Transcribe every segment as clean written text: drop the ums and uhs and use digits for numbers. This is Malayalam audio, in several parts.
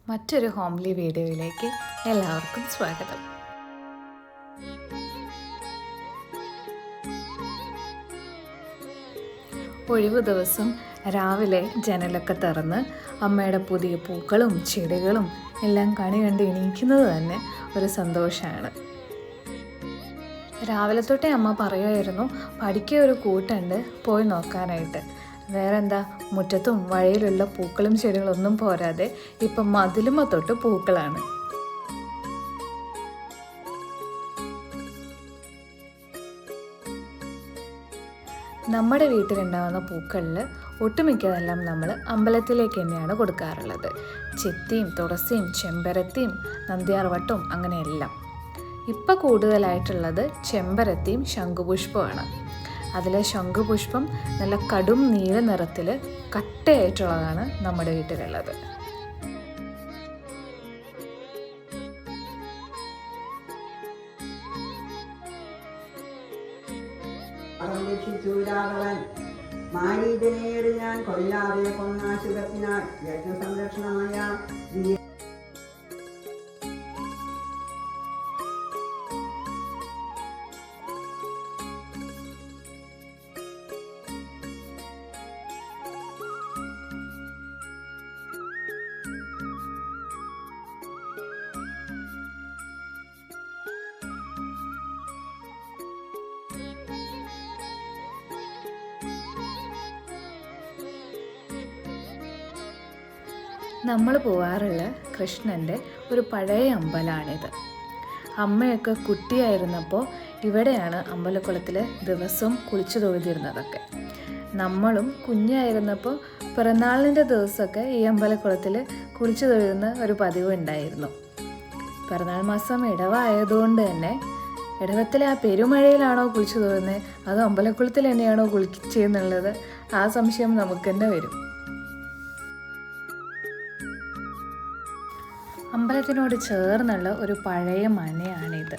മറ്റൊരു ഹോംലി വീഡിയോയിലേക്ക് എല്ലാവർക്കും സ്വാഗതം. ഒഴിവു ദിവസം രാവിലെ ജനലൊക്കെ തുറന്ന് അമ്മയുടെ പുതിയ പൂക്കളും ചെടികളും എല്ലാം കണി കണ്ട് എണീക്കുന്നത് തന്നെ ഒരു സന്തോഷമാണ്. രാവിലെ തൊട്ടേ അമ്മ പറയുമായിരുന്നു, പഠിക്കുക ഒരു കൂട്ടുണ്ട്, പോയി നോക്കാനായിട്ട്. വേറെന്താ, മുറ്റത്തും വഴിയിലുള്ള പൂക്കളും ചെടികളൊന്നും പോരാതെ ഇപ്പം മതിലുമ തൊട്ട് പൂക്കളാണ്. നമ്മുടെ വീട്ടിലുണ്ടാകുന്ന പൂക്കളിൽ ഒട്ടുമിക്കതെല്ലാം നമ്മൾ അമ്പലത്തിലേക്ക് തന്നെയാണ് കൊടുക്കാറുള്ളത്. ചെത്തിയും തുളസിയും ചെമ്പരത്തിയും നന്ദ്യാർവട്ടവും അങ്ങനെയെല്ലാം. ഇപ്പം കൂടുതലായിട്ടുള്ളത് ചെമ്പരത്തിയും ശംഖുപുഷ്പമാണ്. അതിലെ ശംഖുപുഷ്പം നല്ല കടും നീല നിറത്തിൽ കട്ടയായിട്ടുള്ളതാണ് നമ്മുടെ വീട്ടിലുള്ളത്. മാരീതനേട് ഞാൻ കൊല്ലാതെ കൊന്നാശുഖത്തിനാൽ യജ്ഞസംരക്ഷണമായ നമ്മൾ പോകാറുള്ള കൃഷ്ണൻ്റെ ഒരു പഴയ അമ്പലമാണിത്. അമ്മയൊക്കെ കുട്ടിയായിരുന്നപ്പോൾ ഇവിടെയാണ് അമ്പലക്കുളത്തിൽ ദിവസവും കുളിച്ചു തൊഴുതിരുന്നതൊക്കെ. നമ്മളും കുഞ്ഞായിരുന്നപ്പോൾ പിറന്നാളിൻ്റെ ദിവസമൊക്കെ ഈ അമ്പലക്കുളത്തിൽ കുളിച്ചു തൊഴുന്ന ഒരു പതിവ് ഉണ്ടായിരുന്നു. പിറന്നാൾ മാസം ഇടവായതുകൊണ്ട് തന്നെ ഇടവത്തിലെ ആ പെരുമഴയിലാണോ കുളിച്ചു തൊഴുന്നത് അതോ അമ്പലക്കുളത്തിൽ തന്നെയാണോ കുളിച്ചെന്നുള്ളത് ആ സംശയം നമുക്ക് തന്നെ വരും. അമ്പലത്തിനോട് ചേർന്നുള്ള ഒരു പഴയ മനയാണിത്.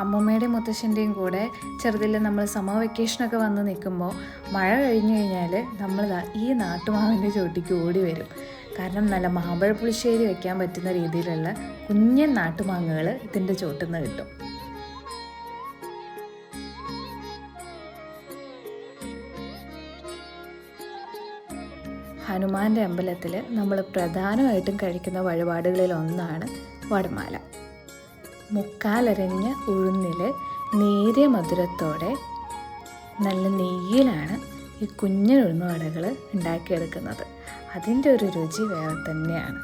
അമ്മൂമ്മയുടെയും മുത്തശ്ശൻ്റെയും കൂടെ ചെറുതിൽ നമ്മൾ സമ്മർ വെക്കേഷനൊക്കെ വന്ന് നിൽക്കുമ്പോൾ മഴ കഴിഞ്ഞു കഴിഞ്ഞാൽ നമ്മൾ ഈ നാട്ടുമാവിൻ്റെ ചോട്ടിക്ക് ഓടി വരും. കാരണം നല്ല മാമ്പഴ പുളിശ്ശേരി വയ്ക്കാൻ പറ്റുന്ന രീതിയിലുള്ള കുഞ്ഞൻ നാട്ടുമാങ്ങകൾ ഇതിൻ്റെ ചോട്ടിൽ നിന്ന് കിട്ടും. ഹനുമാൻ്റെ അമ്പലത്തിൽ നമ്മൾ പ്രധാനമായിട്ടും കഴിക്കുന്ന വഴിപാടുകളിൽ ഒന്നാണ് വടമാല. മുക്കാലരഞ്ഞ ഉഴുന്നിൽ നേരിയ മധുരത്തോടെ നല്ല നെയ്യിലാണ് ഈ കുഞ്ഞൻ ഉഴുന്നുവടകൾ ഉണ്ടാക്കിയെടുക്കുന്നത്. അതിൻ്റെ ഒരു രുചി വേറെ തന്നെയാണ്.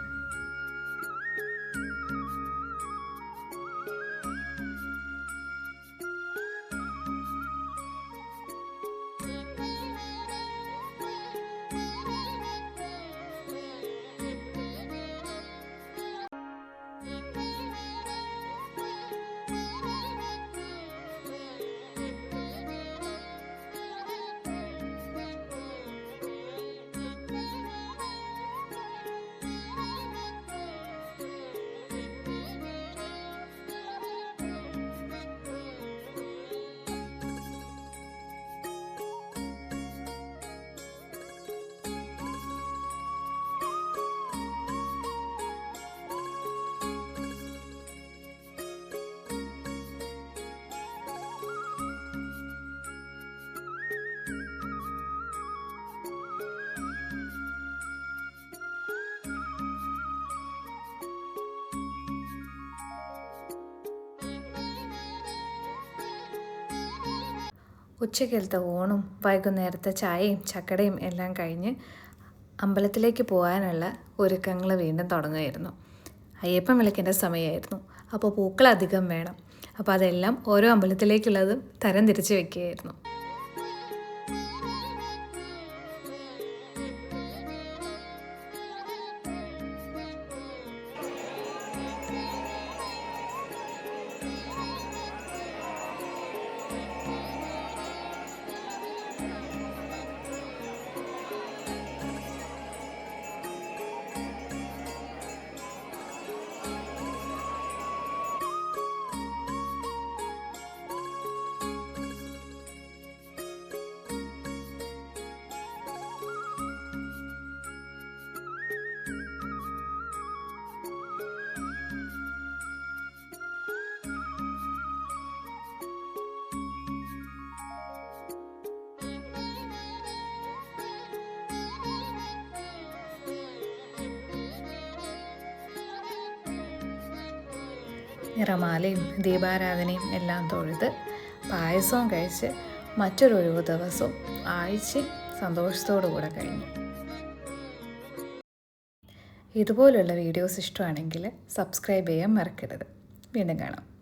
ഉച്ചക്കലത്തെ ഊണും വൈകുന്നേരത്തെ ചായയും ചക്കടയും എല്ലാം കഴിഞ്ഞ് അമ്പലത്തിലേക്ക് പോകാനുള്ള ഒരുക്കങ്ങൾ വീണ്ടും തുടങ്ങുമായിരുന്നു. അയ്യപ്പൻ വിളക്കിൻ്റെ സമയമായിരുന്നു. അപ്പോൾ പൂക്കൾ അധികം വേണം. അപ്പോൾ അതെല്ലാം ഓരോ അമ്പലത്തിലേക്കുള്ളതും തരം തിരിച്ച് വെക്കുകയായിരുന്നു. നിറമാലയും ദീപാരാധനയും എല്ലാം തൊഴുത് പായസവും കഴിച്ച് മറ്റൊരു ഒഴിവ് ദിവസവും ആഴ്ച സന്തോഷത്തോടു കൂടെ കഴിഞ്ഞു. ഇതുപോലുള്ള വീഡിയോസ് ഇഷ്ടമാണെങ്കിൽ സബ്സ്ക്രൈബ് ചെയ്യാൻ മറക്കരുത്. വീണ്ടും കാണാം.